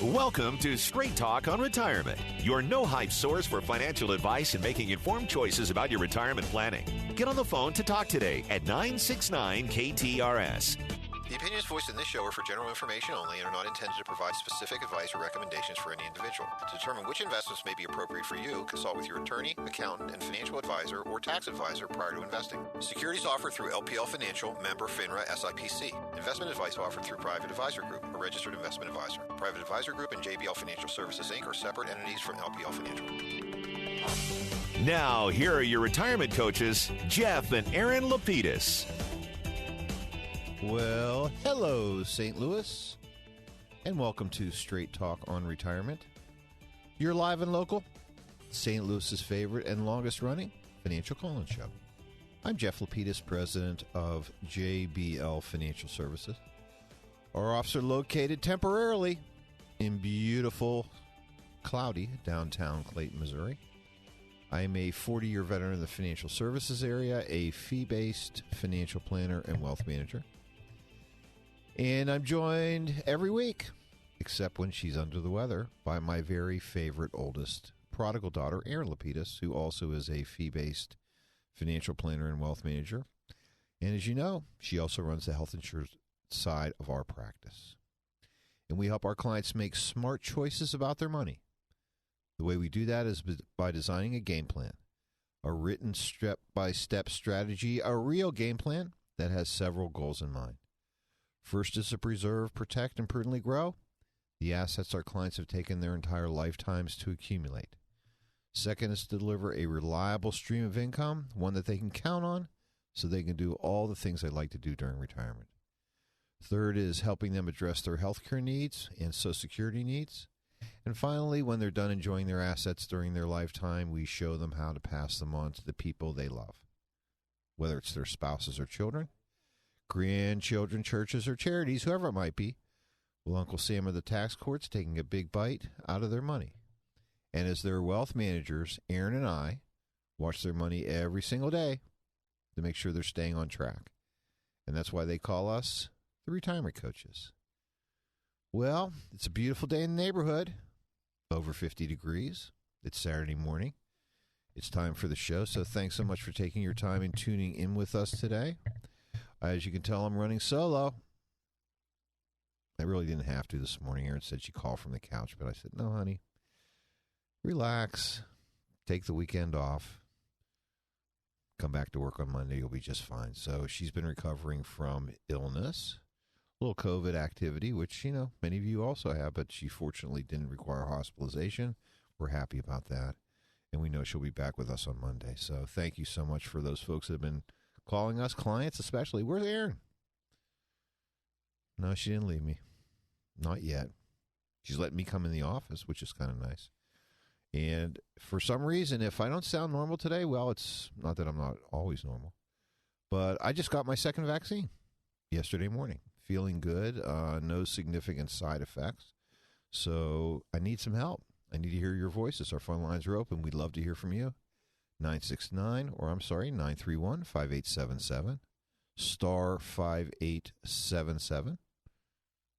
Welcome to Straight Talk on Retirement, your no-hype source for financial advice and making informed choices about your retirement planning. Get on the phone to talk today at 969-KTRS. The opinions voiced in this show are for general information only and are not intended to provide specific advice or recommendations for any individual. To determine which investments may be appropriate for you, consult with your attorney, accountant, and financial advisor or tax advisor prior to investing. Securities offered through LPL Financial, member FINRA SIPC. Investment advice offered through Private Advisor Group, a registered investment advisor. Private Advisor Group and JBL Financial Services, Inc. are separate entities from LPL Financial. Now, here are your retirement coaches, Jeff and Aaron Lapidus. Well, hello, St. Louis, and welcome to Straight Talk on Retirement. You're live and local, St. Louis's favorite and longest-running financial call-in show. I'm Jeff Lapidus, president of JBL Financial Services. Our office are located temporarily in beautiful, cloudy downtown Clayton, Missouri. I am a 40-year veteran of the financial services area, a fee-based financial planner and wealth manager. And I'm joined every week, except when she's under the weather, by my very favorite oldest prodigal daughter, Aaron Lapidus, who also is a fee-based financial planner and wealth manager. And as you know, she also runs the health insurance side of our practice. And we help our clients make smart choices about their money. The way we do that is by designing a game plan, a written step-by-step strategy, a real game plan that has several goals in mind. First is to preserve, protect, and prudently grow the assets our clients have taken their entire lifetimes to accumulate. Second is to deliver a reliable stream of income, one that they can count on so they can do all the things they like to do during retirement. Third is helping them address their health care needs and Social Security needs. And finally, when they're done enjoying their assets during their lifetime, we show them how to pass them on to the people they love, whether it's their spouses or children, grandchildren, churches, or charities, whoever it might be. Well, Uncle Sam or the tax court's taking a big bite out of their money. And as their wealth managers, Aaron and I watch their money every single day to make sure they're staying on track. And that's why they call us the retirement coaches. Well, it's a beautiful day in the neighborhood, over 50 degrees. It's Saturday morning. It's time for the show, so thanks so much for taking your time and tuning in with us today. As you can tell, I'm running solo. I really didn't have to this morning. Erin said she'd call from the couch, but I said, no, honey, relax. Take the weekend off. Come back to work on Monday. You'll be just fine. So she's been recovering from illness, a little COVID activity, which, you know, many of you also have, but she fortunately didn't require hospitalization. We're happy about that. And we know she'll be back with us on Monday. So thank you so much for those folks that have been calling us, clients especially. Where's Aaron? No, she didn't leave me. Not yet. She's letting me come in the office, which is kind of nice. And for some reason, if I don't sound normal today, well, it's not that I'm not always normal. But I just got my second vaccine yesterday morning. Feeling good. No significant side effects. So I need some help. I need to hear your voices. Our phone lines are open. We'd love to hear from you. 931-5877, star 5877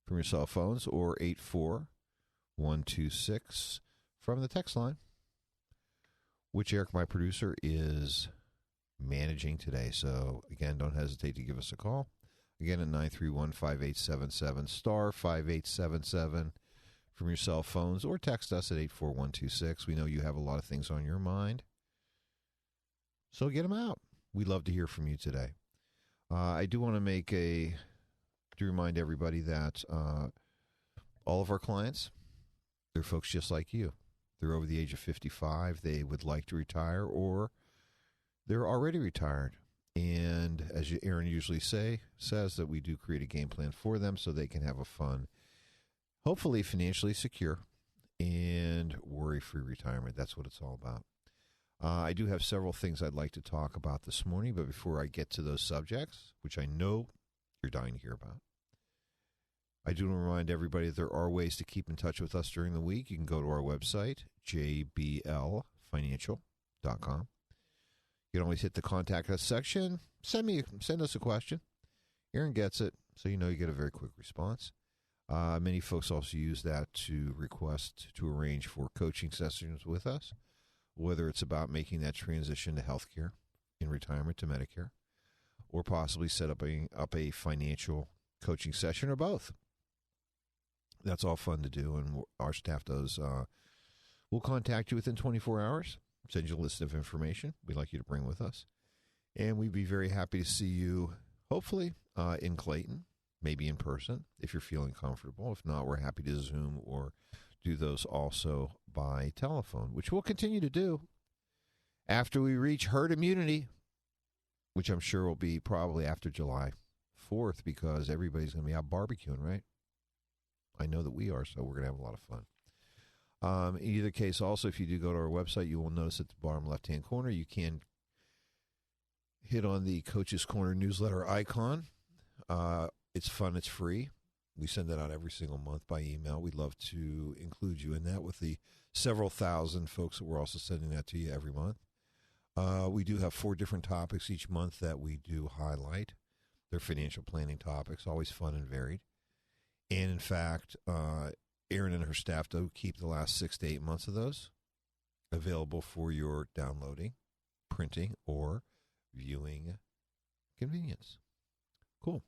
from your cell phones, or 84126 from the text line, which Eric, my producer, is managing today. So, again, don't hesitate to give us a call. Again, at 931-5877, star 5877 from your cell phones, or text us at 84126. We know you have a lot of things on your mind. So get them out. We'd love to hear from you today. I do want to remind everybody that all of our clients, they're folks just like you. They're over the age of 55. They would like to retire, or they're already retired. And as Aaron usually says that we do create a game plan for them so they can have a fun, hopefully financially secure, and worry-free retirement. That's what it's all about. I do have several things I'd like to talk about this morning, but before I get to those subjects, which I know you're dying to hear about, I do want to remind everybody that there are ways to keep in touch with us during the week. You can go to our website, jblfinancial.com. You can always hit the Contact Us section. Send us a question. Aaron gets it, so you know you get a very quick response. Many folks also use that to request to arrange for coaching sessions with us, whether it's about making that transition to healthcare in retirement to Medicare, or possibly set up a financial coaching session, or both. That's all fun to do, and our staff does. We'll contact you within 24 hours, send you a list of information we'd like you to bring with us, and we'd be very happy to see you, hopefully, in Clayton, maybe in person, if you're feeling comfortable. If not, we're happy to Zoom or do those also by telephone, which we'll continue to do after we reach herd immunity, which I'm sure will be probably after July 4th, because everybody's going to be out barbecuing, right? I know that we are, so we're going to have a lot of fun. In either case, also, if you do go to our website, you will notice at the bottom left-hand corner, you can hit on the Coach's Corner newsletter icon. It's fun. It's free. We send that out every single month by email. We'd love to include you in that with the several thousand folks that we're also sending that to you every month. We do have 4 different topics each month that we do highlight. They're financial planning topics, always fun and varied. And in fact, Erin and her staff do keep the last 6 to 8 months of those available for your downloading, printing, or viewing convenience. Cool.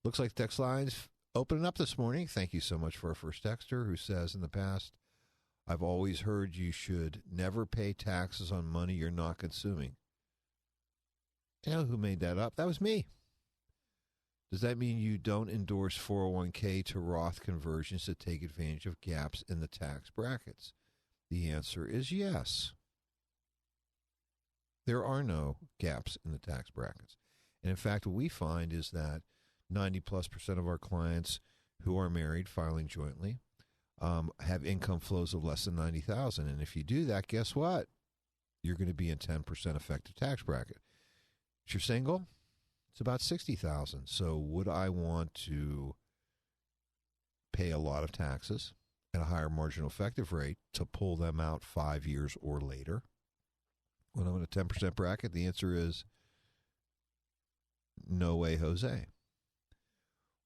Looks like text lines opening up this morning. Thank you so much for our first texter who says, in the past, I've always heard you should never pay taxes on money you're not consuming. You know who made that up? That was me. Does that mean you don't endorse 401k to Roth conversions to take advantage of gaps in the tax brackets? The answer is yes. There are no gaps in the tax brackets. And in fact, what we find is that 90+% of our clients who are married, filing jointly, have income flows of less than $90,000. And if you do that, guess what? You're going to be in 10% effective tax bracket. If you're single, it's about $60,000. So would I want to pay a lot of taxes at a higher marginal effective rate to pull them out 5 years or later when I'm in a 10% bracket? The answer is no way, Jose.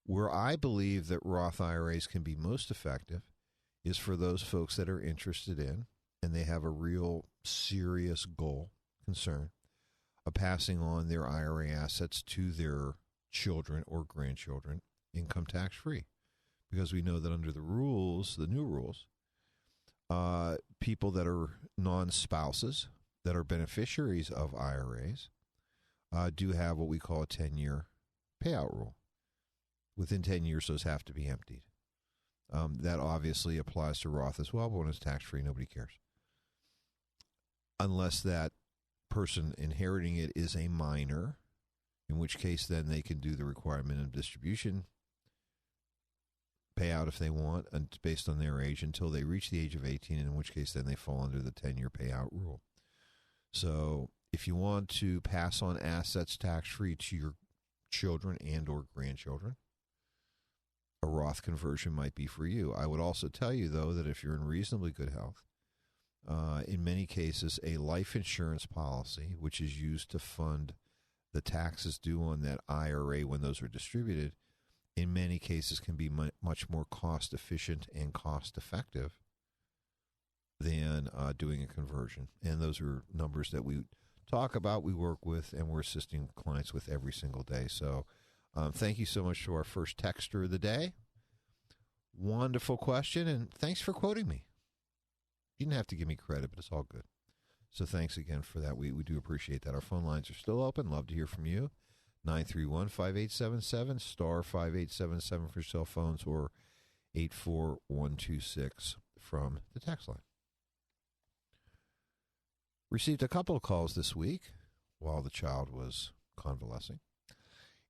Where I believe that Roth IRAs can be most effective is for those folks that are interested in, and they have a real serious goal, concern, of passing on their IRA assets to their children or grandchildren income tax free. Because we know that under the rules, the new rules, people that are non-spouses that are beneficiaries of IRAs do have what we call a 10-year payout rule. Within 10 years, those have to be emptied. That obviously applies to Roth as well, but when it's tax-free, nobody cares. Unless that person inheriting it is a minor, in which case then they can do the required minimum distribution payout if they want, and based on their age until they reach the age of 18, in which case then they fall under the 10-year payout rule. So if you want to pass on assets tax-free to your children and or grandchildren, a Roth conversion might be for you. I would also tell you, though, that if you're in reasonably good health, in many cases, a life insurance policy, which is used to fund the taxes due on that IRA when those are distributed, in many cases can be much more cost efficient and cost effective than doing a conversion. And those are numbers that we talk about, we work with, and we're assisting clients with every single day. So thank you so much to our first texter of the day. Wonderful question, and thanks for quoting me. You didn't have to give me credit, but it's all good. So thanks again for that. We do appreciate that. Our phone lines are still open. Love to hear from you. 931-5877, star 5877 for cell phones, or 84126 from the text line. Received a couple of calls this week while the child was convalescing.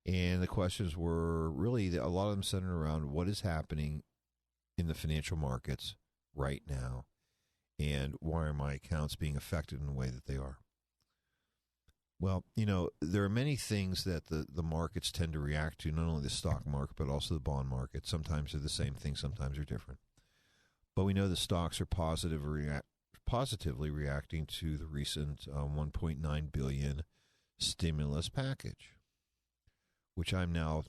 And the questions were really, a lot of them centered around what is happening in the financial markets right now, and why are my accounts being affected in the way that they are. Well, you know, there are many things that the markets tend to react to, not only the stock market, but also the bond market. Sometimes they're the same thing, sometimes they're different. But we know the stocks are positively reacting to the recent $1.9 billion stimulus package, which I'm now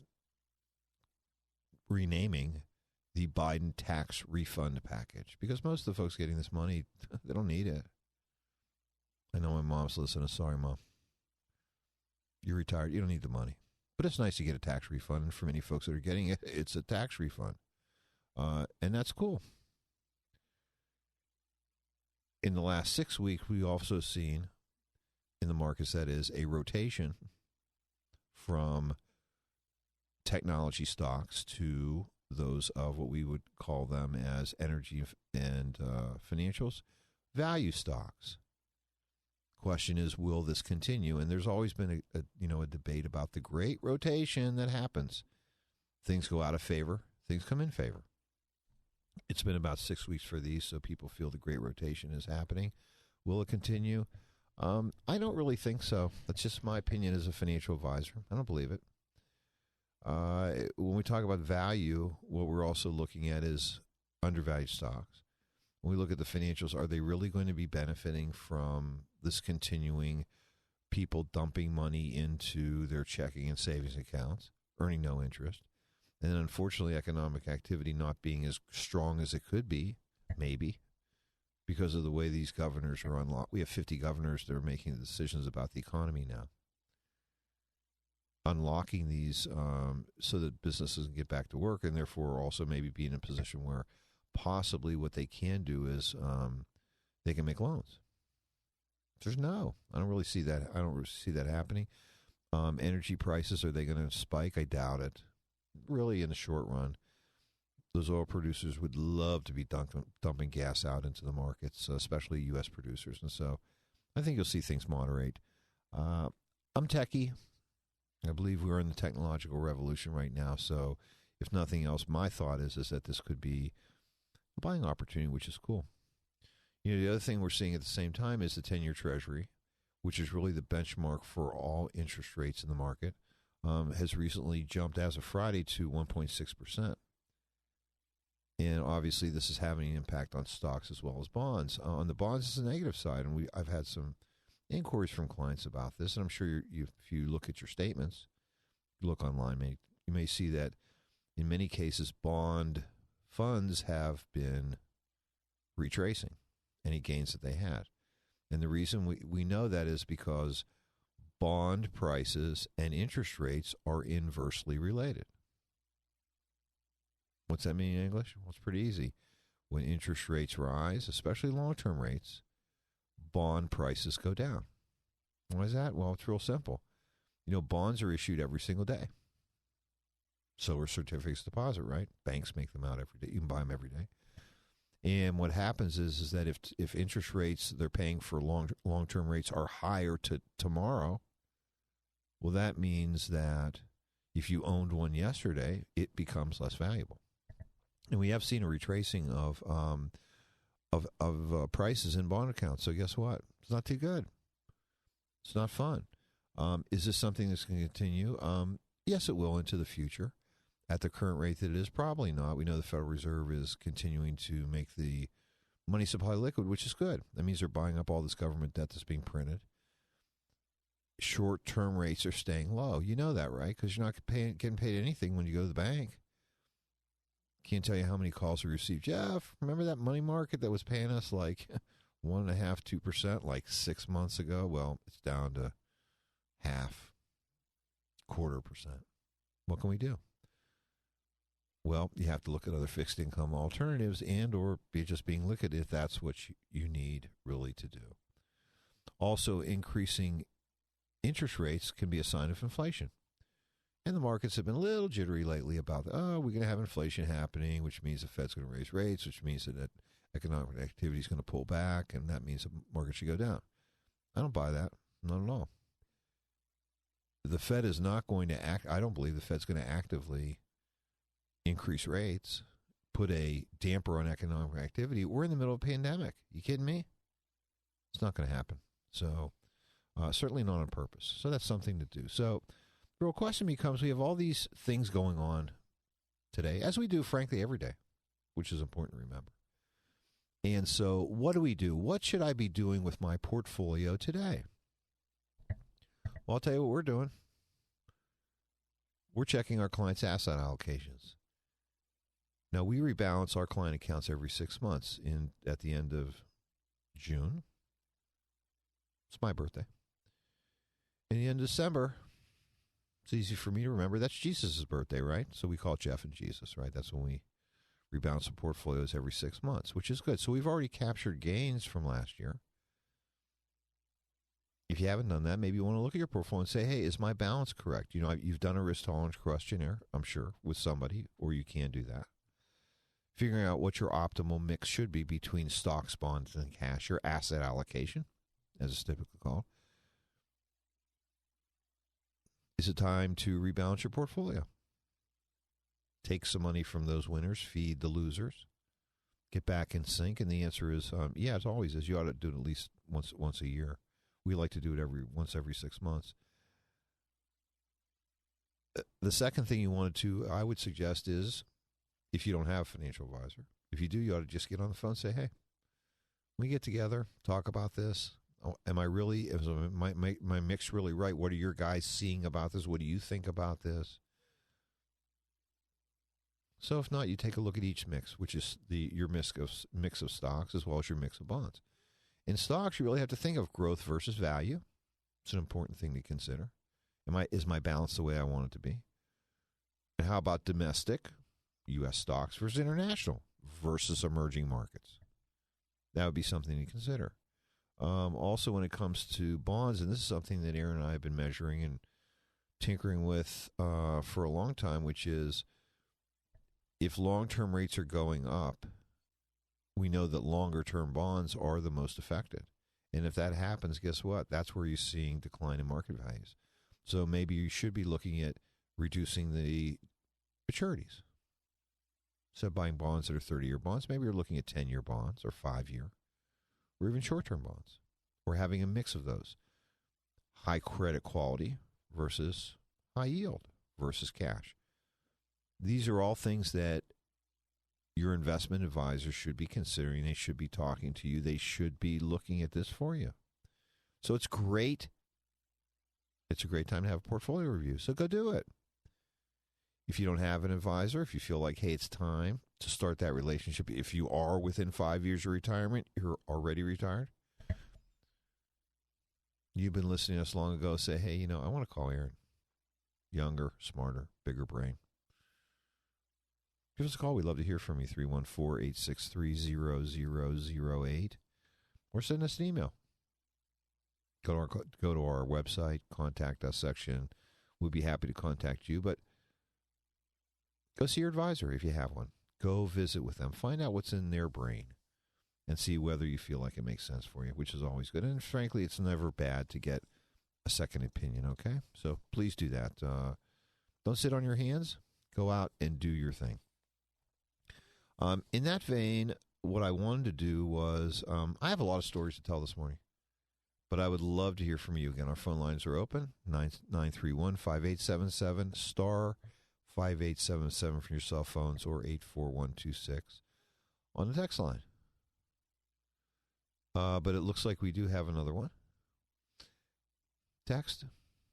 renaming the Biden tax refund package, because most of the folks getting this money, they don't need it. I know my mom's listening. Sorry, Mom. You're retired. You don't need the money. But it's nice to get a tax refund. And for many folks that are getting it, it's a tax refund. And that's cool. In the last 6 weeks, we've also seen in the markets, that is, a rotation from technology stocks to those of what we would call them as energy and financials, value stocks. Question is, will this continue? And there's always been a debate about the great rotation that happens. Things go out of favor, things come in favor. It's been about 6 weeks for these, so people feel the great rotation is happening. Will it continue? I don't really think so. That's just my opinion as a financial advisor. I don't believe it. When we talk about value, what we're also looking at is undervalued stocks. When we look at the financials, are they really going to be benefiting from this continuing people dumping money into their checking and savings accounts, earning no interest? And then, unfortunately, economic activity not being as strong as it could be, maybe, because of the way these governors are unlocked. We have 50 governors that are making the decisions about the economy now. Unlocking these so that businesses can get back to work, and therefore also maybe be in a position where possibly what they can do is they can make loans. I don't really see that. I don't really see that happening. Energy prices, are they going to spike? I doubt it. Really, in the short run, those oil producers would love to be dumping gas out into the markets, especially U.S. producers. And so I think you'll see things moderate. I'm techie. I believe we're in the technological revolution right now. So if nothing else, my thought is that this could be a buying opportunity, which is cool. The other thing we're seeing at the same time is the 10-year Treasury, which is really the benchmark for all interest rates in the market, has recently jumped as of Friday to 1.6%. And obviously this is having an impact on stocks as well as bonds. On the bonds, it's a negative side, and I've had some inquiries from clients about this, and I'm sure if you look at your statements, look online, you may see that in many cases bond funds have been retracing any gains that they had. And the reason we know that is because bond prices and interest rates are inversely related. What's that mean in English? Well, it's pretty easy. When interest rates rise, especially long-term rates, bond prices go down. Why is that? Well, it's real simple. Bonds are issued every single day. So are certificates of deposit, right? Banks make them out every day. You can buy them every day. And what happens is that if interest rates they're paying for long-term rates are higher to tomorrow, well, that means that if you owned one yesterday, it becomes less valuable. And we have seen a retracing of prices in bond accounts. So guess what? It's not too good. It's not fun. Is this something that's going to continue? Yes, it will into the future. At the current rate that it is, probably not. We know the Federal Reserve is continuing to make the money supply liquid, which is good. That means they're buying up all this government debt that's being printed. Short-term rates are staying low. You know that, right? Because you're not getting paid anything when you go to the bank. Can't tell you how many calls we received. Jeff, remember that money market that was paying us like 1.5%, 2% like 6 months ago? Well, it's down to 0.5%. What can we do? Well, you have to look at other fixed income alternatives and or be just being liquid if that's what you need really to do. Also, increasing interest rates can be a sign of inflation. And the markets have been a little jittery lately about, we're going to have inflation happening, which means the Fed's going to raise rates, which means that economic activity is going to pull back, and that means the market should go down. I don't buy that. Not at all. The Fed is not going to act. I don't believe the Fed's going to actively increase rates, put a damper on economic activity. We're in the middle of a pandemic. You kidding me? It's not going to happen. So certainly not on purpose. So that's something to do. So the real question becomes, we have all these things going on today, as we do, frankly, every day, which is important to remember. And so what do we do? What should I be doing with my portfolio today? Well, I'll tell you what we're doing. We're checking our clients' asset allocations. Now, we rebalance our client accounts every 6 months at the end of June. It's my birthday. And the end of December, it's easy for me to remember. That's Jesus' birthday, right? So we call it Jeff and Jesus, right? That's when we rebalance the portfolios every 6 months, which is good. So we've already captured gains from last year. If you haven't done that, maybe you want to look at your portfolio and say, hey, is my balance correct? You know, you've done a risk tolerance questionnaire, I'm sure, with somebody, or you can do that. Figuring out what your optimal mix should be between stocks, bonds, and cash, your asset allocation, as it's typically called. Is it time to rebalance your portfolio? Take some money from those winners, feed the losers, get back in sync? And the answer is, yeah, as always is. You ought to do it at least once a year. We like to do it once every 6 months. The second thing I would suggest is, if you don't have a financial advisor, if you do, you ought to just get on the phone and say, hey, we get together, talk about this. Is my mix really right? What are your guys seeing about this? What do you think about this? So if not, you take a look at each mix, which is your mix of stocks as well as your mix of bonds. In stocks, you really have to think of growth versus value. It's an important thing to consider. Is my balance the way I want it to be? And how about domestic, U.S. stocks versus international versus emerging markets? That would be something to consider. Also, when it comes to bonds, and this is something that Aaron and I have been measuring and tinkering with for a long time, which is if long-term rates are going up, we know that longer-term bonds are the most affected. And if that happens, guess what? That's where you're seeing decline in market values. So maybe you should be looking at reducing the maturities. So buying bonds that are 30-year bonds, maybe you're looking at 10-year bonds or 5-year or even short-term bonds. Or having a mix of those. High credit quality versus high yield versus cash. These are all things that your investment advisor should be considering. They should be talking to you. They should be looking at this for you. So it's great. It's a great time to have a portfolio review. So go do it. If you don't have an advisor, if you feel like, hey, it's time to start that relationship, if you are within 5 years of retirement, you're already retired, you've been listening to us long ago, say, hey, I want to call Aaron. Younger, smarter, bigger brain. Give us a call. We'd love to hear from you, 314-863-0008. Or send us an email. Go to our website, contact us section. We'd be happy to contact you. But go see your advisor if you have one. Go visit with them. Find out what's in their brain and see whether you feel like it makes sense for you, which is always good. And frankly, it's never bad to get a second opinion, okay? So please do that. Don't sit on your hands. Go out and do your thing. In that vein, what I wanted to do was, I have a lot of stories to tell this morning, but I would love to hear from you. Again, our phone lines are open, 931-5877, star 5877 from your cell phones, or 84126 on the text line. But it looks like we do have another one. Text.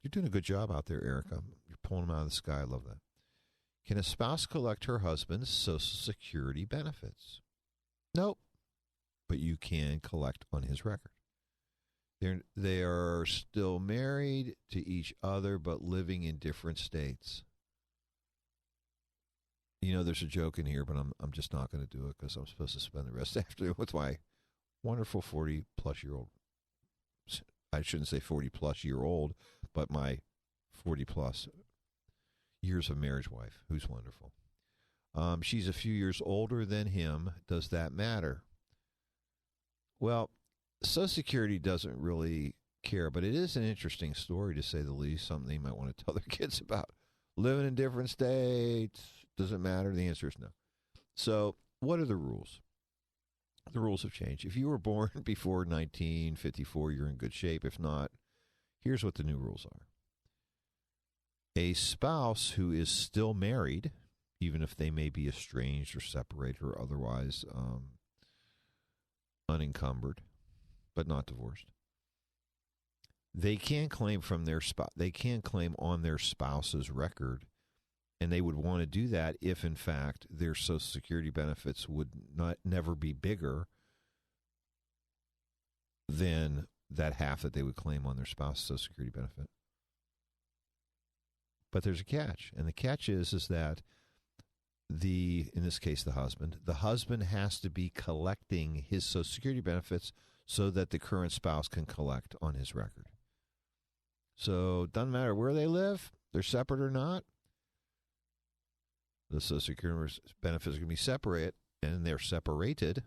You're doing a good job out there, Erica. You're pulling them out of the sky. I love that. Can a spouse collect her husband's Social Security benefits? Nope. But you can collect on his record. They are still married to each other, but living in different states. There's a joke in here, but I'm just not going to do it because I'm supposed to spend the rest of the afternoon with my wonderful 40-plus-year-old. I shouldn't say 40-plus-year-old, but my 40-plus years of marriage wife, who's wonderful. She's a few years older than him. Does that matter? Well, Social Security doesn't really care, but it is an interesting story, to say the least, something they might want to tell their kids about. Living in different states, does it matter? The answer is no. So what are the rules? The rules have changed. If you were born before 1954, you're in good shape. If not, here's what the new rules are. A spouse who is still married, even if they may be estranged or separated or otherwise unencumbered, but not divorced, they can claim from their they can claim on their spouse's record And they would want to do that if, in fact, their Social Security benefits would never be bigger than that half that they would claim on their spouse's Social Security benefit. But there's a catch, and the catch is that in this case, the husband has to be collecting his Social Security benefits so that the current spouse can collect on his record. So it doesn't matter where they live, they're separate or not. The Social Security benefits are going to be separate, and they're separated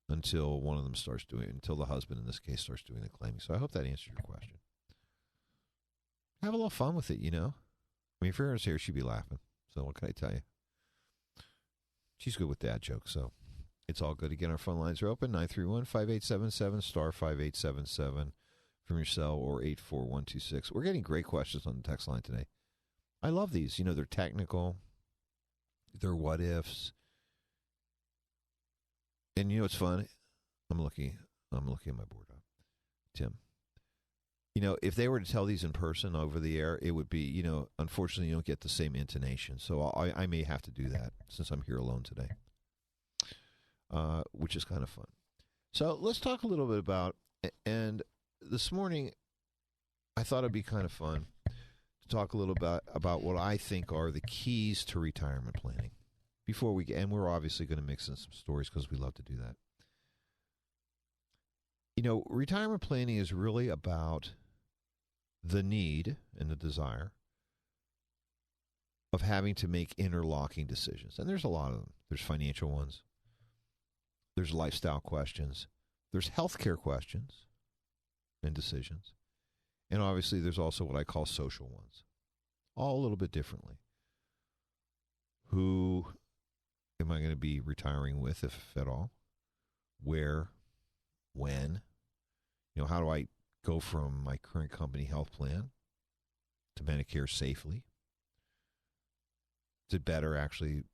until one of them until the husband in this case starts doing the claiming. So I hope that answers your question. Have a little fun with it, I mean, if Erin's here, she'd be laughing. So what can I tell you? She's good with dad jokes, so it's all good. Again, our phone lines are open, 931-5877, star 5877 from your cell or 84126. We're getting great questions on the text line today. I love these. They're technical. They're what ifs. And it's fun. I'm looking at my board, Tim. If they were to tell these in person over the air, it would be, unfortunately, you don't get the same intonation. So I may have to do that since I'm here alone today, which is kind of fun. So let's talk a little bit about, and this morning I thought it'd be kind of fun to talk a little about what I think are the keys to retirement planning. And we're obviously going to mix in some stories because we love to do that. Retirement planning is really about the need and the desire of having to make interlocking decisions. And there's a lot of them. There's financial ones. There's lifestyle questions. There's healthcare questions and decisions. And obviously there's also what I call social ones, all a little bit differently. Who am I going to be retiring with, if at all? Where? When? How do I go from my current company health plan to Medicare safely? Is it better, actually,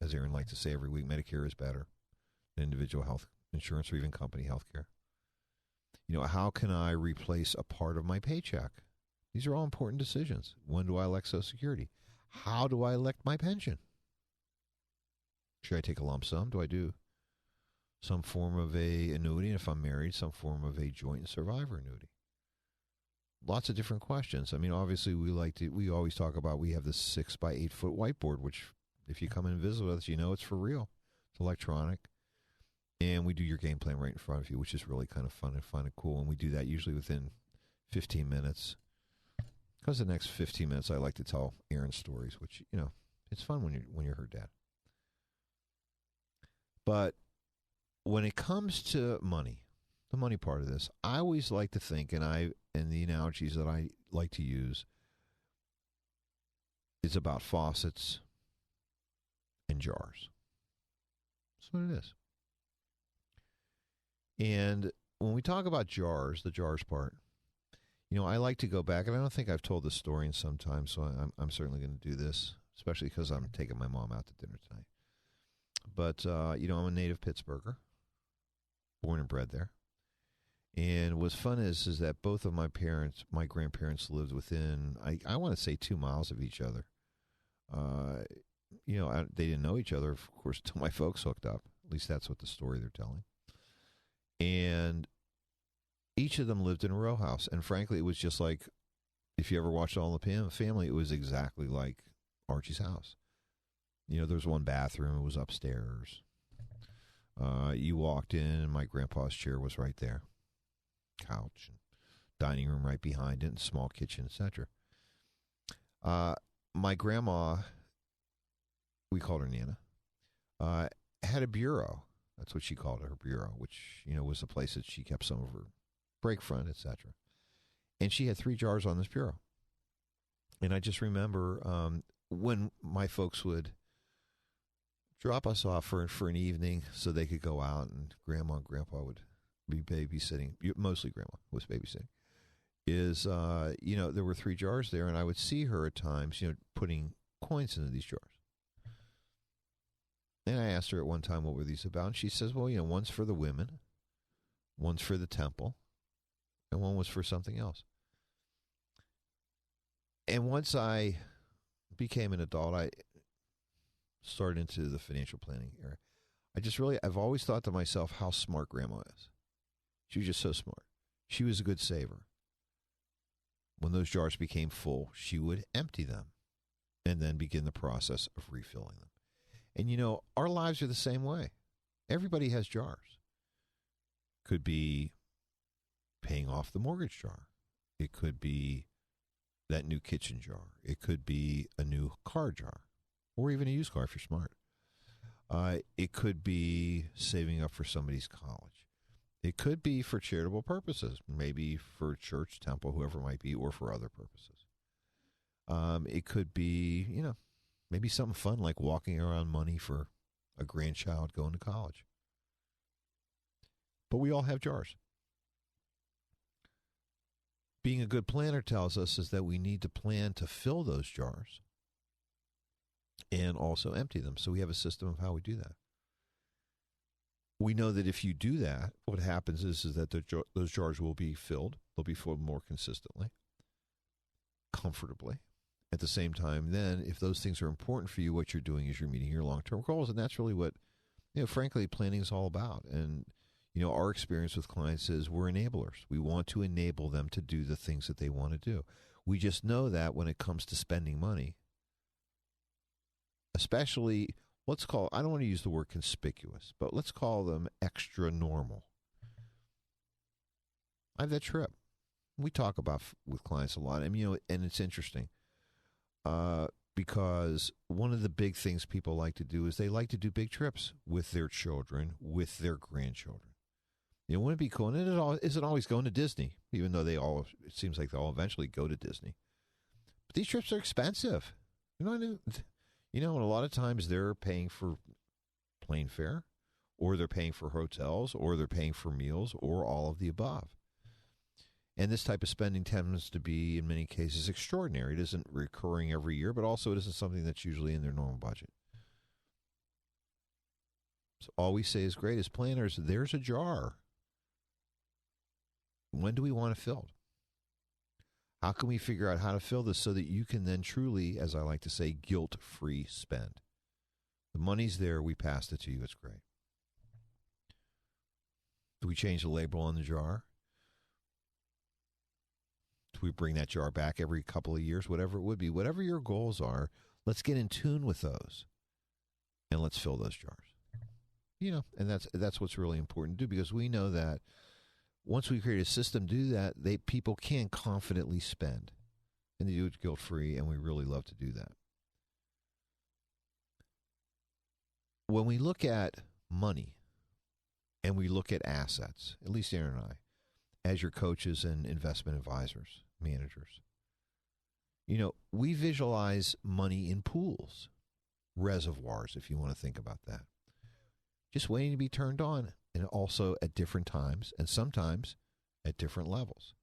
as Erin likes to say every week, Medicare is better than individual health insurance or even company health care? How can I replace a part of my paycheck? These are all important decisions. When do I elect Social Security? How do I elect my pension? Should I take a lump sum? Do I do some form of a annuity? And if I'm married, some form of a joint and survivor annuity? Lots of different questions. I mean, obviously, we always talk about, we have this 6 by 8 foot whiteboard, which if you come and visit with us, it's for real. It's electronic. And we do your game plan right in front of you, which is really kind of fun and cool. And we do that usually within 15 minutes. Because the next 15 minutes, I like to tell Erin stories, which, it's fun when you're her dad. But when it comes to money, the money part of this, I always like to think, and the analogies that I like to use is about faucets and jars. That's what it is. And when we talk about jars, the jars part, I like to go back, and I don't think I've told this story in some time, so I'm certainly going to do this, especially because I'm taking my mom out to dinner tonight. But, I'm a native Pittsburgher, born and bred there. And what's fun is that both of my grandparents lived within, I want to say 2 miles of each other. They didn't know each other, of course, until my folks hooked up. At least that's what the story they're telling. And each of them lived in a row house. And frankly, it was just like, if you ever watched All in the Family, it was exactly like Archie's house. There was one bathroom. It was upstairs. You walked in, and my grandpa's chair was right there. Couch, and dining room right behind it, and small kitchen, etc. My grandma, we called her Nana, had a bureau. That's what she called it, her bureau, which, was the place that she kept some of her break front, etc. And she had 3 jars on this bureau. And I just remember when my folks would drop us off for an evening so they could go out, and Grandma and Grandpa would be babysitting. Mostly Grandma was babysitting. There were 3 jars there, and I would see her at times, putting coins into these jars. And I asked her at one time, what were these about? And she says, well, one's for the women, one's for the temple, and one was for something else. And once I became an adult, I started into the financial planning era. I've always thought to myself how smart Grandma is. She was just so smart. She was a good saver. When those jars became full, she would empty them and then begin the process of refilling them. And, our lives are the same way. Everybody has jars. Could be paying off the mortgage jar. It could be that new kitchen jar. It could be a new car jar, or even a used car if you're smart. It could be saving up for somebody's college. It could be for charitable purposes, maybe for church, temple, whoever it might be, or for other purposes. It could be, maybe something fun like walking around money for a grandchild going to college. But we all have jars. Being a good planner tells us is that we need to plan to fill those jars and also empty them. So we have a system of how we do that. We know that if you do that, what happens is that those jars will be filled. They'll be filled more consistently, comfortably. At the same time, then, if those things are important for you, what you're doing is you're meeting your long-term goals. And that's really what, frankly, planning is all about. And, our experience with clients is we're enablers. We want to enable them to do the things that they want to do. We just know that when it comes to spending money, especially, I don't want to use the word conspicuous, but let's call them extra normal. I have that trip. We talk about with clients a lot. And it's interesting because one of the big things people like to do is they like to do big trips with their children, with their grandchildren. Wouldn't it be cool? And it isn't always going to Disney, even though it seems like they all eventually go to Disney. But these trips are expensive. And a lot of times they're paying for plane fare, or they're paying for hotels, or they're paying for meals, or all of the above. And this type of spending tends to be, in many cases, extraordinary. It isn't recurring every year, but also it isn't something that's usually in their normal budget. So all we say is great as planners, there's a jar. When do we want it filled? How can we figure out how to fill this so that you can then truly, as I like to say, guilt-free spend? The money's there. We passed it to you. It's great. Do we change the label on the jar? Do we bring that jar back every couple of years? Whatever it would be. Whatever your goals are, let's get in tune with those. And let's fill those jars. And that's what's really important to do, because we know that once we create a system to do that, people can confidently spend. And they do it guilt-free, and we really love to do that. When we look at money and we look at assets, at least Aaron and I, as your coaches and investment advisors, managers, we visualize money in pools, reservoirs, if you want to think about that, just waiting to be turned on. And also at different times, and sometimes at different levels,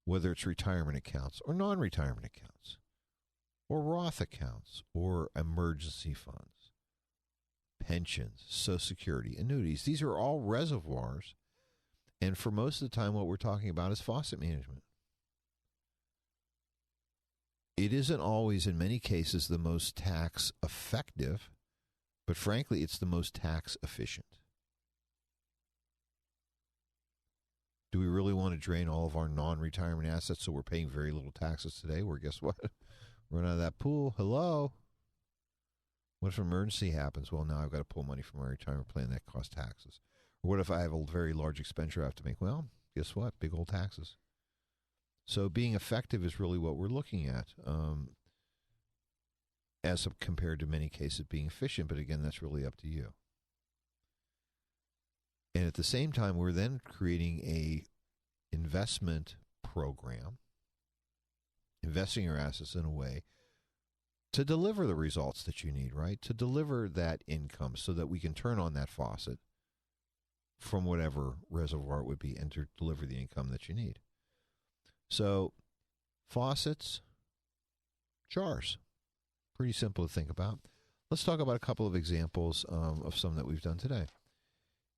whether it's retirement accounts or non-retirement accounts, or Roth accounts, or emergency funds, pensions, Social Security, annuities. These are all reservoirs, and for most of the time what we're talking about is faucet management. It isn't always, in many cases, the most tax effective, but frankly, it's the most tax efficient. Do we really want to drain all of our non-retirement assets so we're paying very little taxes today? Where guess what? Run out of that pool. Hello? What if an emergency happens? Well, now I've got to pull money from my retirement plan that costs taxes. Or what if I have a very large expenditure I have to make? Well, guess what? Big old taxes. So being effective is really what we're looking at, as compared to many cases being efficient. But again, that's really up to you. And at the same time, we're then creating a investment program, investing your assets in a way to deliver the results that you need, right? To deliver that income so that we can turn on that faucet from whatever reservoir it would be and to deliver the income that you need. So faucets, jars, pretty simple to think about. Let's talk about a couple of examples of some that we've done today.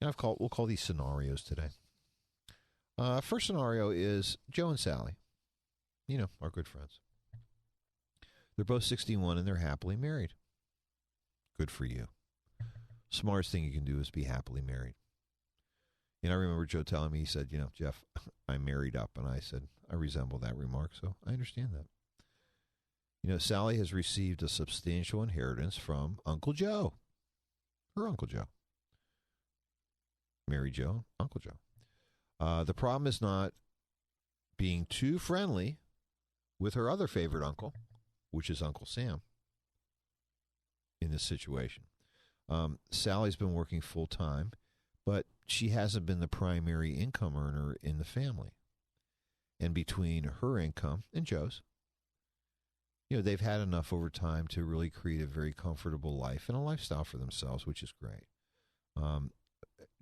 And we'll call these scenarios today. First scenario is Joe and Sally, our good friends. They're both 61 and they're happily married. Good for you. Smartest thing you can do is be happily married. And I remember Joe telling me, he said, Jeff, I'm married up. And I said, I resemble that remark, so I understand that. Sally has received a substantial inheritance from Uncle Joe, her Uncle Joe. Mary Jo, Uncle Joe. The problem is not being too friendly with her other favorite uncle, which is Uncle Sam, in this situation. Sally's been working full time, but she hasn't been the primary income earner in the family. And between her income and Joe's, they've had enough over time to really create a very comfortable life and a lifestyle for themselves, which is great.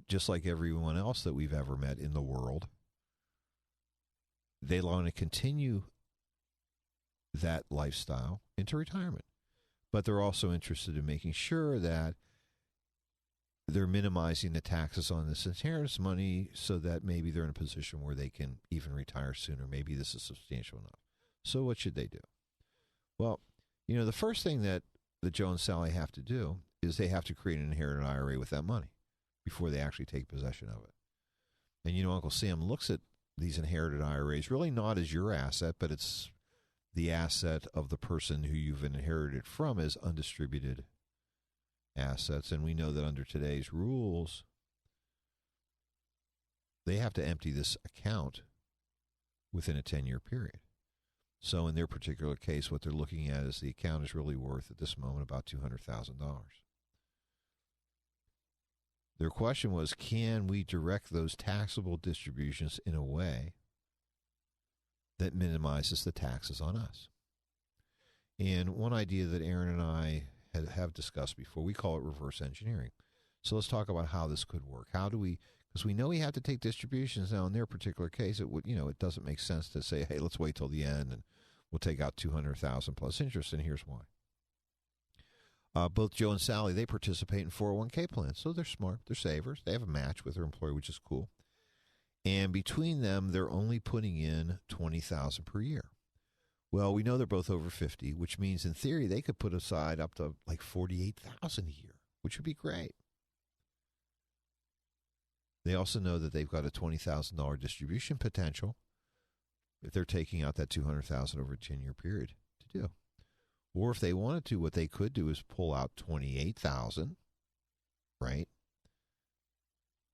Just like everyone else that we've ever met in the world, they want to continue that lifestyle into retirement. But they're also interested in making sure that they're minimizing the taxes on this inheritance money so that maybe they're in a position where they can even retire sooner. Maybe this is substantial enough. So what should they do? Well, the first thing that Joe and Sally have to do is they have to create an inherited IRA with that money before they actually take possession of it. And, Uncle Sam looks at these inherited IRAs really not as your asset, but it's the asset of the person who you've inherited from as undistributed assets. And we know that under today's rules, they have to empty this account within a 10-year period. So in their particular case, what they're looking at is the account is really worth at this moment about $200,000. Their question was, can we direct those taxable distributions in a way that minimizes the taxes on us? And one idea that Aaron and I have discussed before, we call it reverse engineering. So let's talk about how this could work. How do we, because we know we have to take distributions. Now in their particular case, it would, it doesn't make sense to say, hey, let's wait till the end and we'll take out $200,000 plus interest, and here's why. Both Joe and Sally, they participate in 401k plans, so they're smart, they're savers, they have a match with their employer, which is cool. And between them, they're only putting in $20,000 per year. Well, we know they're both over 50, which means in theory they could put aside up to like $48,000 a year, which would be great. They also know that they've got a $20,000 distribution potential if they're taking out that $200,000 over a 10-year period to do. Or if they wanted to, what they could do is pull out $28,000, right?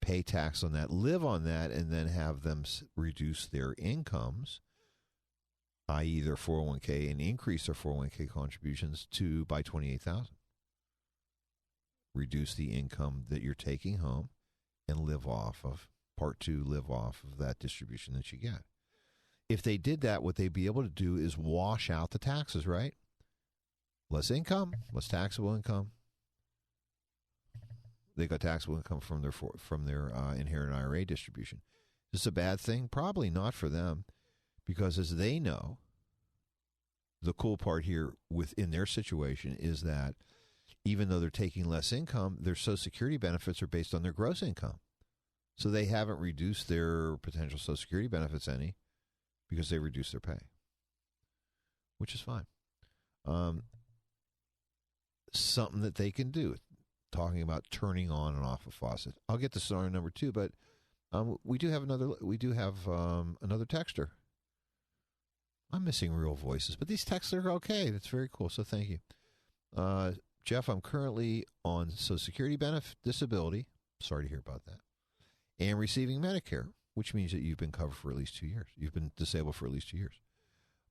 Pay tax on that, live on that, and then have them reduce their incomes, i.e. their 401k, and increase their 401k contributions by $28,000. Reduce the income that you're taking home and live off of, part two, live off of that distribution that you get. If they did that, what they'd be able to do is wash out the taxes, right? Less income, less taxable income. They got taxable income from their inherited IRA distribution. Is this a bad thing? Probably not for them, because as they know, the cool part here within their situation is that even though they're taking less income, their Social Security benefits are based on their gross income. So they haven't reduced their potential Social Security benefits any because they reduced their pay, which is fine. Something that they can do, talking about turning on and off a faucet. I'll get to scenario number 2, but we do have another texter. I'm missing real voices, but these texts are okay. That's very cool, so thank you. Jeff, I'm currently on Social Security benefit disability. Sorry to hear about that. And receiving Medicare, which means that you've been covered for at least 2 years. You've been disabled for at least 2 years.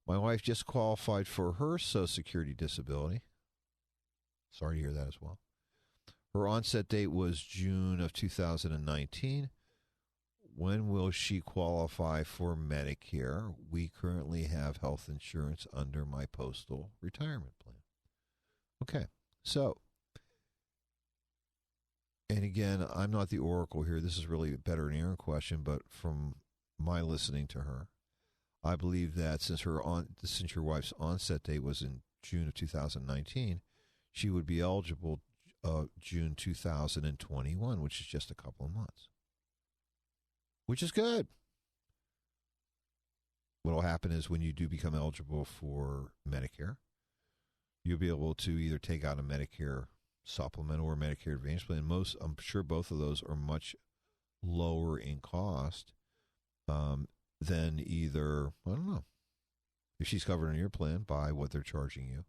My wife just qualified for her Social Security disability. Sorry to hear that as well. Her onset date was June of 2019. When will she qualify for Medicare? We currently have health insurance under my postal retirement plan. Okay, so, and again, I'm not the oracle here. This is really a better an Aaron question, but from my listening to her, I believe that since your wife's onset date was in June of 2019, she would be eligible June 2021, which is just a couple of months, which is good. What will happen is when you do become eligible for Medicare, you'll be able to either take out a Medicare supplement or a Medicare Advantage plan. I'm sure both of those are much lower in cost than either, I don't know, if she's covered in your plan by what they're charging you.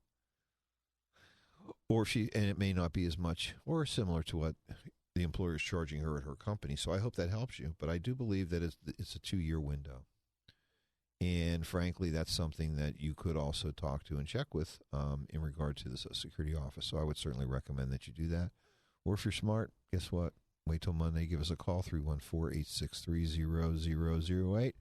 Or and it may not be as much or similar to what the employer is charging her at her company. So I hope that helps you. But I do believe that it's a 2-year window. And frankly, that's something that you could also talk to and check with in regard to the Social Security office. So I would certainly recommend that you do that. Or if you're smart, guess what? Wait till Monday. Give us a call, 314-863-0008.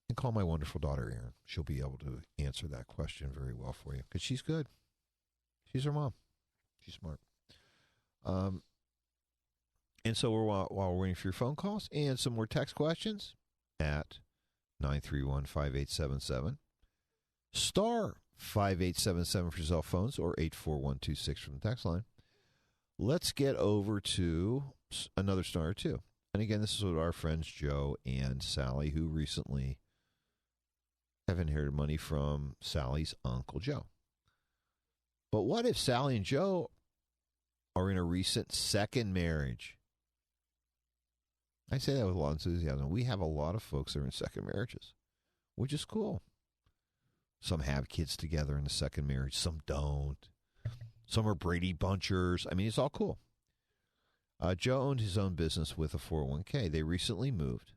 And call my wonderful daughter, Erin. She'll be able to answer that question very well for you because she's good. She's her mom. She's smart. And so while we're waiting for your phone calls and some more text questions at 931-5877, star 5877 for your cell phones or 84126 from the text line. Let's get over to another star or two. And again, this is with our friends Joe and Sally, who recently have inherited money from Sally's Uncle Joe. But what if Sally and Joe are in a recent second marriage? I say that with a lot of enthusiasm. We have a lot of folks that are in second marriages, which is cool. Some have kids together in the second marriage. Some don't. Some are Brady Bunchers. I mean, it's all cool. Joe owned his own business with a 401k. They recently moved.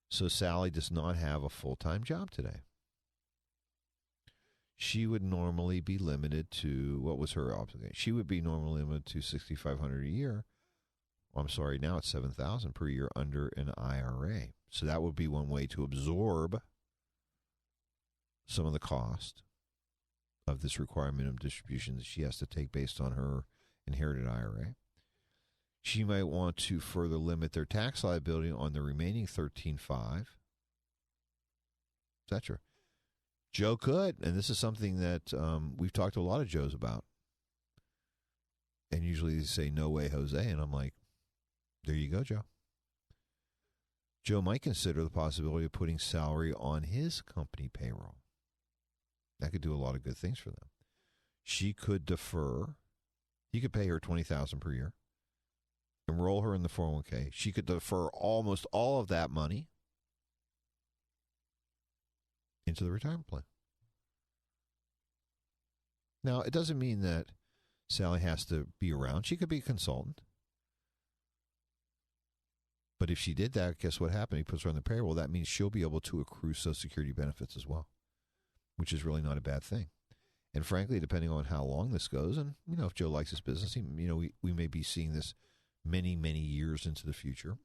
So Sally does not have a full-time job today. She would normally be limited to, what was her obligation? She would be normally limited to $6,500 a year. I'm sorry, now it's $7,000 per year under an IRA. So that would be one way to absorb some of the cost of this requirement of distribution that she has to take based on her inherited IRA. She might want to further limit their tax liability on the remaining $13,500, etc. Joe could, and this is something that we've talked to a lot of Joes about. And usually they say, no way, Jose. And I'm like, there you go, Joe. Joe might consider the possibility of putting salary on his company payroll. That could do a lot of good things for them. She could defer. He could pay her $20,000 per year. Enroll her in the 401k. She could defer almost all of that money into the retirement plan. Now, it doesn't mean that Sally has to be around. She could be a consultant. But if she did that, guess what happened? He puts her on the payroll. That means she'll be able to accrue Social Security benefits as well, which is really not a bad thing. And frankly, depending on how long this goes, and, if Joe likes his business, we may be seeing this many, many years into the future.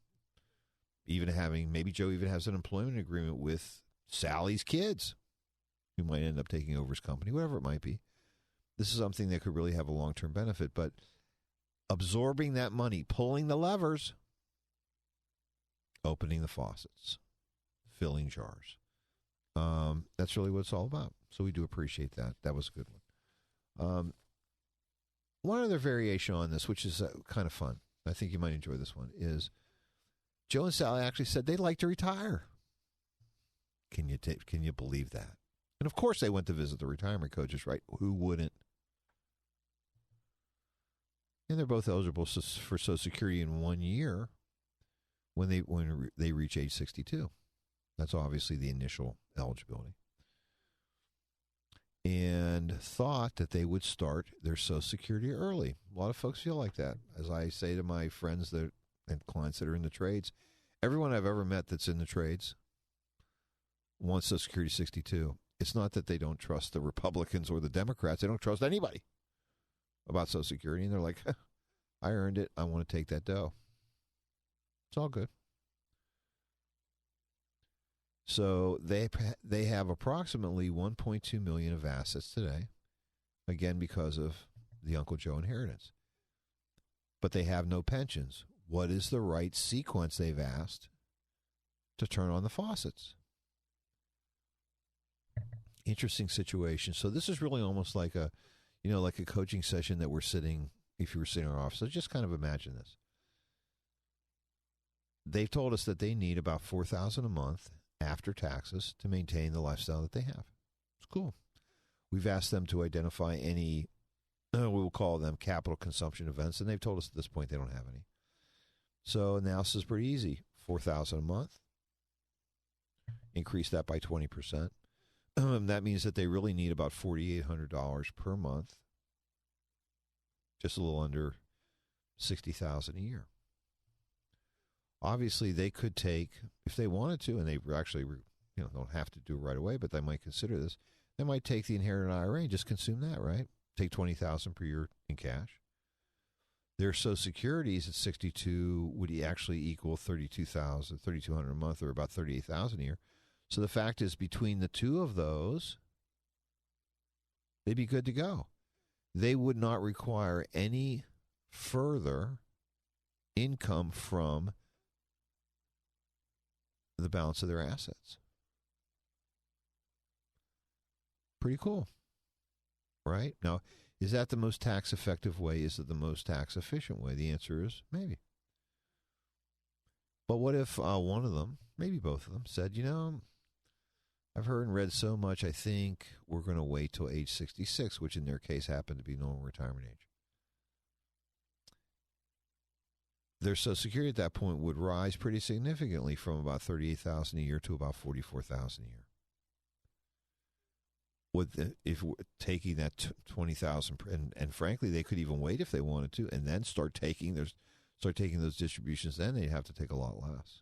Maybe Joe even has an employment agreement with Sally's kids, who might end up taking over his company, whatever it might be. This is something that could really have a long-term benefit. But absorbing that money, pulling the levers, opening the faucets, filling jars. That's really what it's all about. So we do appreciate that. That was a good one. One other variation on this, which is kind of fun, I think you might enjoy this one, is Joe and Sally actually said they'd like to retire. Can you believe that? And of course they went to visit the retirement coaches, right? Who wouldn't? And they're both eligible for Social Security in 1 year when they reach age 62. That's obviously the initial eligibility. And thought that they would start their Social Security early. A lot of folks feel like that. As I say to my friends and clients that are in the trades, everyone I've ever met that's in the trades wants Social Security 62. It's not that they don't trust the Republicans or the Democrats. They don't trust anybody about Social Security. And they're like, I earned it. I want to take that dough. It's all good. So they have approximately $1.2 million of assets today, again, because of the Uncle Joe inheritance. But they have no pensions. What is the right sequence, they've asked, to turn on the faucets? Interesting situation. So this is really almost like a coaching session that if you were sitting in our office. So just kind of imagine this. They've told us that they need about $4,000 a month after taxes to maintain the lifestyle that they have. It's cool. We've asked them to identify any, we will call them capital consumption events, and they've told us at this point they don't have any. So analysis is pretty easy. $4,000 a month. Increase that by 20%. That means that they really need about $4,800 per month. Just a little under $60,000 a year. Obviously, they could take, if they wanted to, and they actually don't have to do it right away, but they might consider this. They might take the inherited IRA and just consume that, right? Take $20,000 per year in cash. Their Social Securities at 62 would actually equal $3,200 a month, or about $38,000 a year. So the fact is, between the two of those, they'd be good to go. They would not require any further income from the balance of their assets. Pretty cool, right? Now, is that the most tax-effective way? Is it the most tax-efficient way? The answer is maybe. But what if one of them, maybe both of them, said, I've heard and read so much, I think we're going to wait till age 66, which in their case happened to be normal retirement age. Their Social Security at that point would rise pretty significantly from about $38,000 a year to about $44,000 a year. If taking that $20,000, and frankly, they could even wait if they wanted to, and then start taking those distributions. Then they'd have to take a lot less.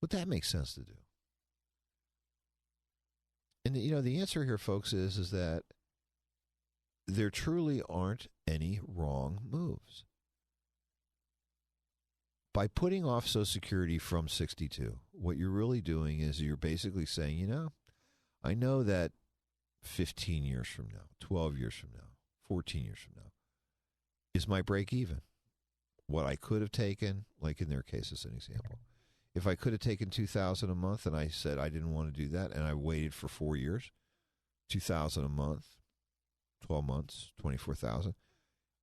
But that makes sense to do. And the answer here, folks, is that there truly aren't any wrong moves. By putting off Social Security from 62, what you're really doing is you're basically saying, I know that 15 years from now, 12 years from now, 14 years from now, is my break even. What I could have taken, like in their case as an example, if I could have taken $2,000 a month and I said I didn't want to do that and I waited for 4 years, $2,000 a month, 12 months, $24,000,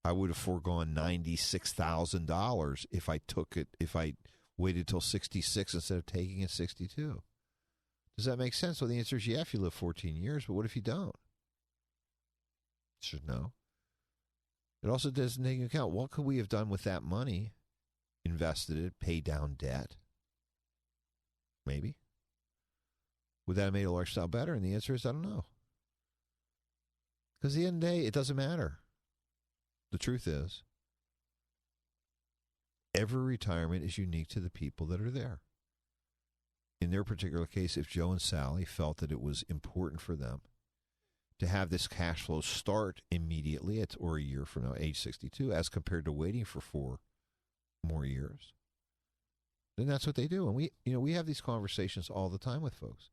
I would have foregone $96,000 if I waited till 66 instead of taking it 62. Does that make sense? Well, the answer is yeah if you live 14 years, but what if you don't? Should know. It also doesn't take into account what could we have done with that money, invested it, paid down debt. Maybe. Would that have made a lifestyle better? And the answer is I don't know. Because at the end of the day, it doesn't matter. The truth is, every retirement is unique to the people that are there. In their particular case, if Joe and Sally felt that it was important for them to have this cash flow start immediately or a year from now, age 62, as compared to waiting for 4 more years, then that's what they do. And we have these conversations all the time with folks.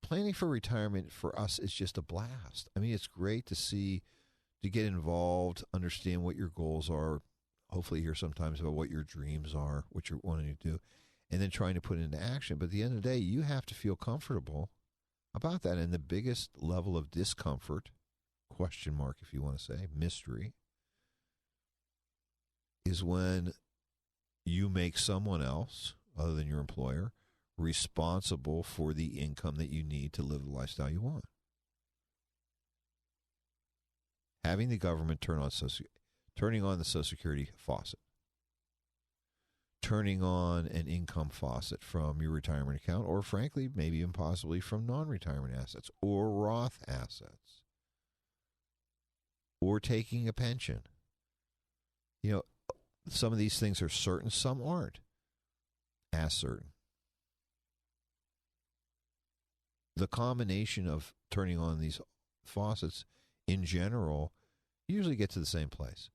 Planning for retirement for us is just a blast. I mean, it's great to get involved, understand what your goals are, hopefully hear sometimes about what your dreams are, what you're wanting to do, and then trying to put it into action. But at the end of the day, you have to feel comfortable about that. And the biggest level of discomfort, question mark if you want to say, mystery, is when you make someone else, other than your employer, responsible for the income that you need to live the lifestyle you want. Having the government turning on the Social Security faucet, turning on an income faucet from your retirement account, or frankly, maybe even possibly from non-retirement assets or Roth assets, or taking a pension. Some of these things are certain, some aren't as certain. The combination of turning on these faucets in general usually get to the same place.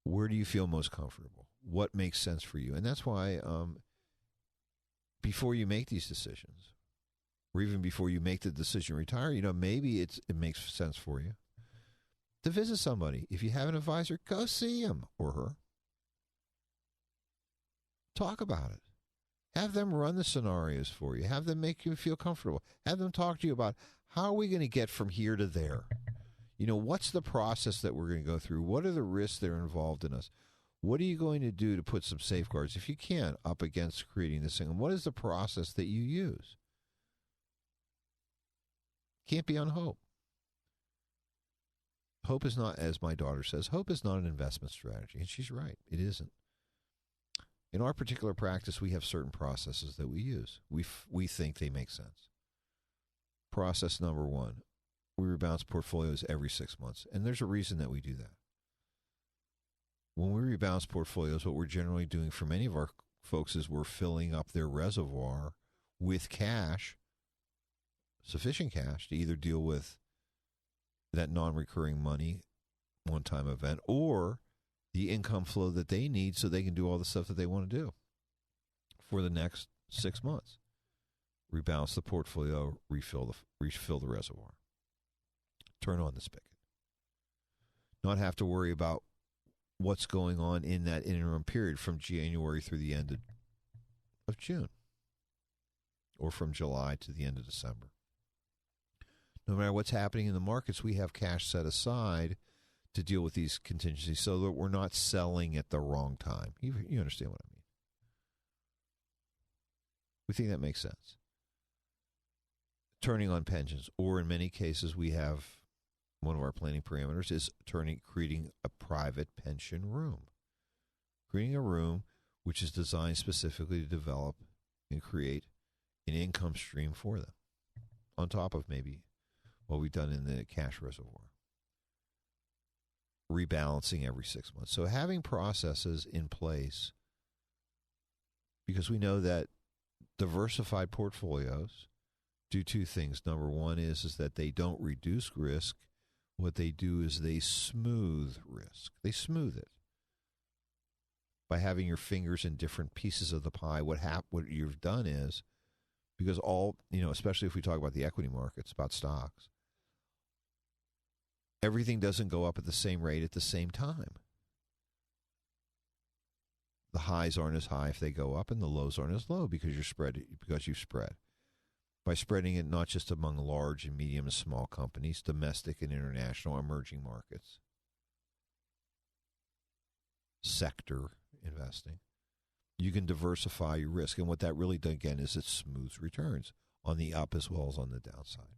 Where do you feel most comfortable? What makes sense for you? And that's why before you make these decisions, or even before you make the decision to retire, maybe it makes sense for you to visit somebody. If you have an advisor, go see him or her. Talk about it. Have them run the scenarios for you. Have them make you feel comfortable. Have them talk to you about how are we going to get from here to there? What's the process that we're going to go through? What are the risks that are involved in us? What are you going to do to put some safeguards, if you can, up against creating this thing? And what is the process that you use? Can't be on hope. Hope is not, as my daughter says, hope is not an investment strategy. And she's right. It isn't. In our particular practice, we have certain processes that we use. We think they make sense. Process number one, we rebalance portfolios every 6 months. And there's a reason that we do that. When we rebalance portfolios, what we're generally doing for many of our folks is we're filling up their reservoir with cash, sufficient cash to either deal with that non-recurring money, one-time event, or the income flow that they need so they can do all the stuff that they want to do for the next 6 months. Rebalance the portfolio, refill the reservoir. Turn on the spigot. Not have to worry about what's going on in that interim period from January through the end of June, or from July to the end of December. No matter what's happening in the markets, we have cash set aside to deal with these contingencies so that we're not selling at the wrong time. You understand what I mean? We think that makes sense. Turning on pensions, or in many cases, we have one of our planning parameters is creating a private pension room. Creating a room which is designed specifically to develop and create an income stream for them, on top of maybe what we've done in the cash reservoir. Rebalancing every 6 months. So having processes in place, because we know that diversified portfolios do two things. Number one is that they don't reduce risk. What they do is they smooth risk. They smooth it. By having your fingers in different pieces of the pie, what you've done is, because especially if we talk about the equity markets, about stocks, everything doesn't go up at the same rate at the same time. The highs aren't as high if they go up, and the lows aren't as low because you've spread. By spreading it not just among large and medium and small companies, domestic and international emerging markets, sector investing, you can diversify your risk. And what that really does, again, is it smooths returns on the up as well as on the downside.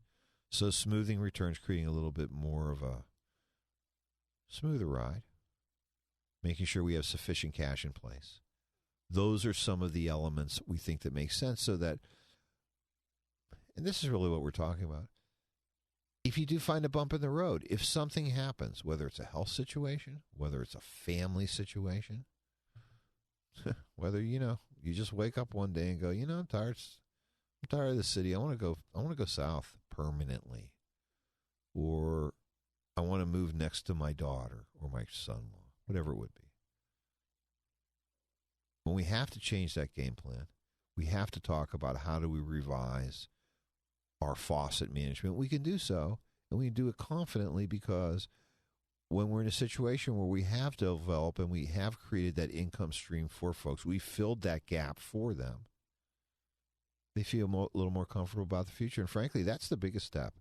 So smoothing returns, creating a little bit more of a smoother ride, making sure we have sufficient cash in place. Those are some of the elements we think that make sense, so that, and this is really what we're talking about, if you do find a bump in the road, if something happens, whether it's a health situation, whether it's a family situation, whether, you just wake up one day and go, I'm tired of the city. I want to go south permanently, or I want to move next to my daughter or my son-in-law, whatever it would be. When we have to change that game plan, we have to talk about how do we revise our faucet management. We can do so, and we can do it confidently, because when we're in a situation where we have developed and we have created that income stream for folks, we filled that gap for them, they feel a little more comfortable about the future. And frankly, that's the biggest step.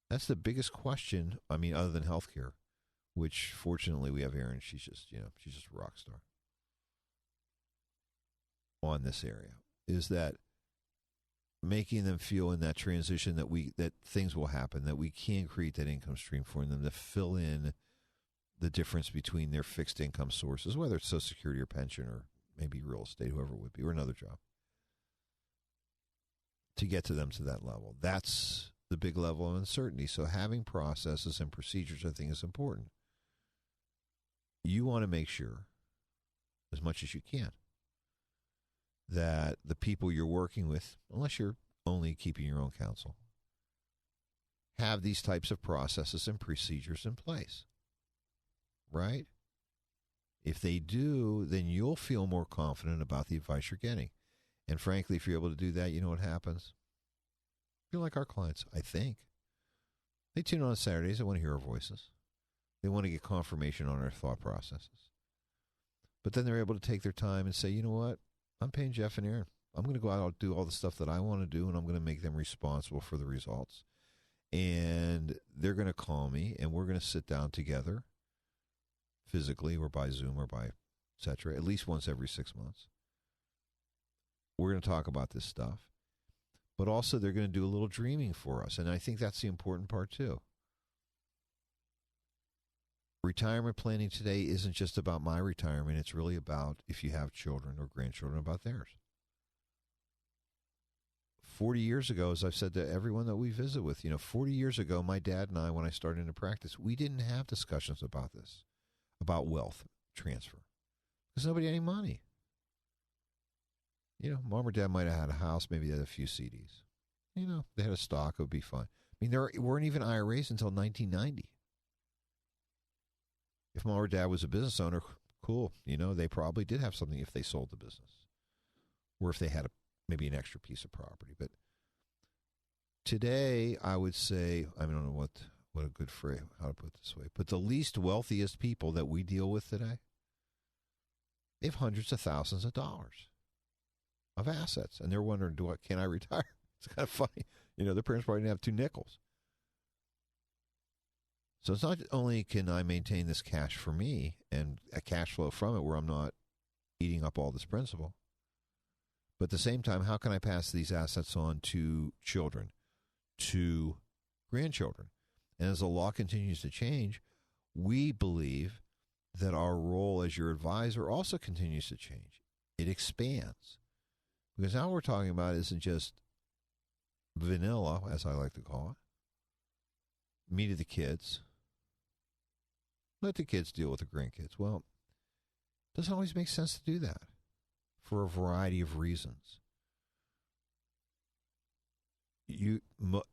That's the biggest question, other than healthcare, which fortunately we have Erin. She's just a rock star on this area, is that making them feel in that transition that things will happen, that we can create that income stream for them to fill in the difference between their fixed income sources, whether it's Social Security or pension or maybe real estate, whoever it would be, or another job, to get to them to that level. That's the big level of uncertainty. So having processes and procedures, I think, is important. You want to make sure, as much as you can, that the people you're working with, unless you're only keeping your own counsel, have these types of processes and procedures in place, right? If they do, then you'll feel more confident about the advice you're getting. And frankly, if you're able to do that, you know what happens? You're like our clients, I think. They tune on Saturdays. They want to hear our voices. They want to get confirmation on our thought processes. But then they're able to take their time and say, you know what? I'm paying Jeff and Erin. I'm going to go out and do all the stuff that I want to do, and I'm going to make them responsible for the results. And they're going to call me, and we're going to sit down together, physically or by Zoom or by et cetera, at least once every 6 months. We're going to talk about this stuff. but also they're going to do a little dreaming for us. And I think that's the important part, too. Retirement planning today isn't just about my retirement. It's really about, if you have children or grandchildren, about theirs. 40 years ago, as I've said to everyone that we visit with, 40 years ago, my dad and I, when I started into practice, we didn't have discussions about this, about wealth transfer, because nobody had any money. Mom or dad might have had a house, maybe they had a few CDs. They had a stock, it would be fine. I mean, there weren't even IRAs until 1990. If mom or dad was a business owner, cool. They probably did have something if they sold the business, or if they had maybe an extra piece of property. But today, I would say, I don't know what a good phrase, how to put it this way, but the least wealthiest people that we deal with today, they have hundreds of thousands of dollars of assets, and they're wondering, can I retire? It's kind of funny. Their parents probably didn't have 2 nickels. So it's not only can I maintain this cash for me and a cash flow from it where I'm not eating up all this principal, but at the same time, how can I pass these assets on to children, to grandchildren? And as the law continues to change, we believe that our role as your advisor also continues to change. It expands. Because now what we're talking about isn't just vanilla, as I like to call it, me to the kids. Let the kids deal with the grandkids. Well, it doesn't always make sense to do that for a variety of reasons.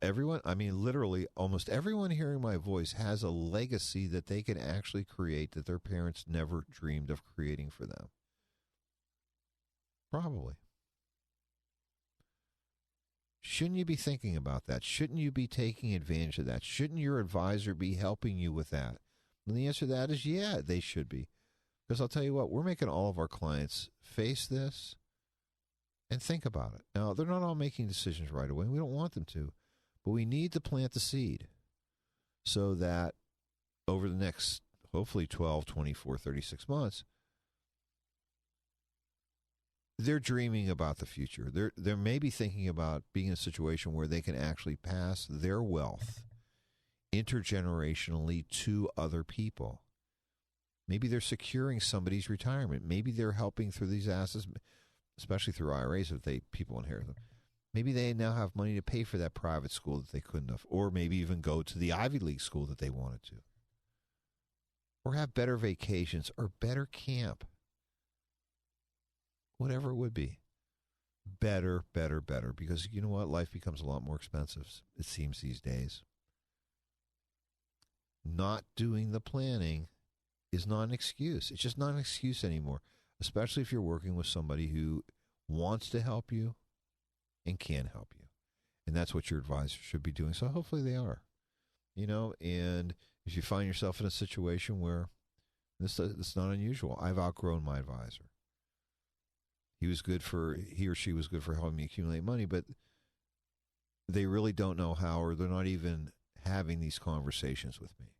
Everyone, literally almost everyone hearing my voice has a legacy that they can actually create that their parents never dreamed of creating for them. Probably. Shouldn't you be thinking about that? Shouldn't you be taking advantage of that? Shouldn't your advisor be helping you with that? And the answer to that is yeah, they should be. Because I'll tell you what, we're making all of our clients face this and think about it. Now, they're not all making decisions right away. We don't want them to. But we need to plant the seed so that over the next, hopefully 12, 24, 36 months, they're dreaming about the future. They're maybe thinking about being in a situation where they can actually pass their wealth intergenerationally to other people. Maybe they're securing somebody's retirement. Maybe they're helping through these assets, especially through IRAs if people inherit them. Maybe they now have money to pay for that private school that they couldn't have, or maybe even go to the Ivy League school that they wanted to, or have better vacations or better camp. Whatever it would be. Better, better, better. Because you know what? Life becomes a lot more expensive, it seems, these days. Not doing the planning is not an excuse. It's just not an excuse anymore, especially if you're working with somebody who wants to help you and can help you. And that's what your advisor should be doing. So hopefully they are. And if you find yourself in a situation where it's not unusual, I've outgrown my advisor. He or she was good for helping me accumulate money, but they really don't know how, or they're not even having these conversations with me.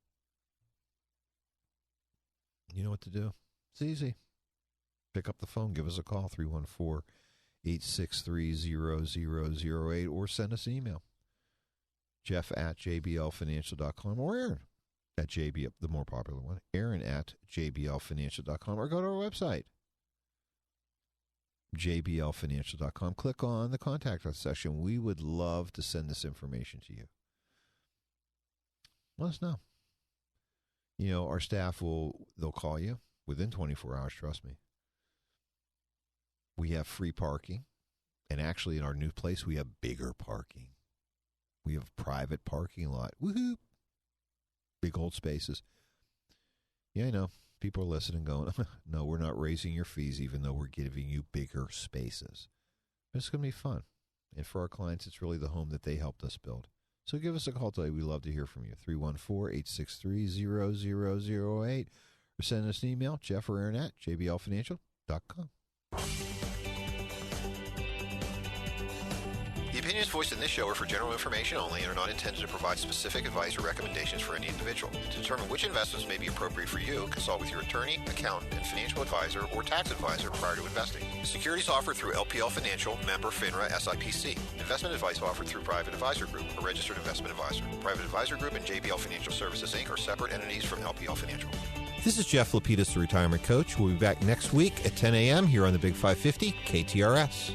You know what to do? It's easy. Pick up the phone, give us a call, 314-863-0008, or send us an email. Jeff@jblfinancial.com, or Aaron at JBL, the more popular one, Aaron at jblfinancial.com, or go to our website, jblfinancial.com. Click on the contact us section. We would love to send this information to you. Let us know. Our staff they'll call you within 24 hours, trust me. We have free parking. And actually, in our new place, we have bigger parking. We have private parking lot. Woohoo! Big old spaces. Yeah, I know. People are listening going, no, we're not raising your fees even though we're giving you bigger spaces. But it's going to be fun. And for our clients, it's really the home that they helped us build. So give us a call today. We'd love to hear from you. 314-863-0008. Or send us an email, Jeff or Aaron at jblfinancial.com. The opinions voiced in this show are for general information only and are not intended to provide specific advice or recommendations for any individual. To determine which investments may be appropriate for you, consult with your attorney, accountant, and financial advisor or tax advisor prior to investing. Securities offered through LPL Financial, member FINRA SIPC. Investment advice offered through Private Advisor Group, a registered investment advisor. Private Advisor Group and JBL Financial Services, Inc. are separate entities from LPL Financial. This is Jeff Lapidus, the Retirement Coach. We'll be back next week at 10 a.m. here on the Big 550 KTRS.